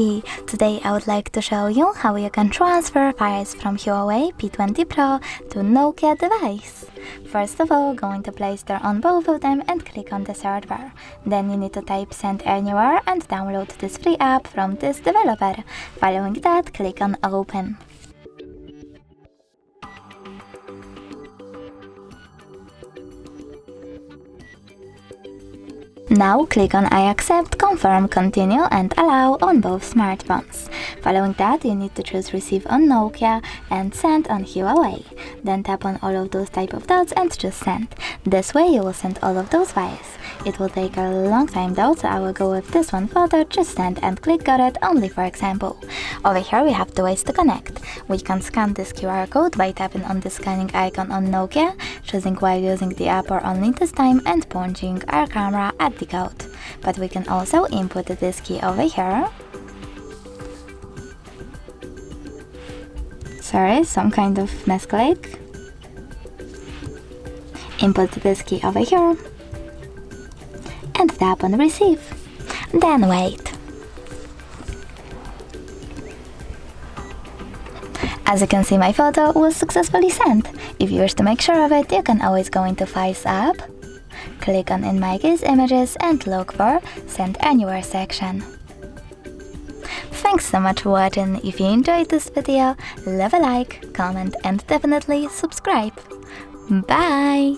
everybody! Today I would like to show you how you can transfer files from Huawei P20 Pro to Nokia Device. First of all, go into Play Store on both of them and click on the search bar. Then you need to type Send Anywhere and download this free app from this developer. Following that, click on Open. Now click on I accept, confirm, continue and allow on both smartphones. Following that, you need to choose receive on Nokia and send on Huawei. Then tap on all of those type of dots and choose send. This way you will send all of those files. It will take a long time though, so I will go with this one further, just send and click got it only for example. Over here we have two ways to connect. We can scan this QR code by tapping on the scanning icon on Nokia, choosing while using the app or only this time and pointing our camera at the code. But we can also input this key over here. Sorry, some kind of misclick. Input this key over here and tap on receive. Then wait. As you can see, my photo was successfully sent. If you wish to make sure of it, you can always go into Files app, click on in my case Images and look for Send Anywhere section. Thanks so much for watching. If you enjoyed this video, leave a like, comment and definitely subscribe. Bye!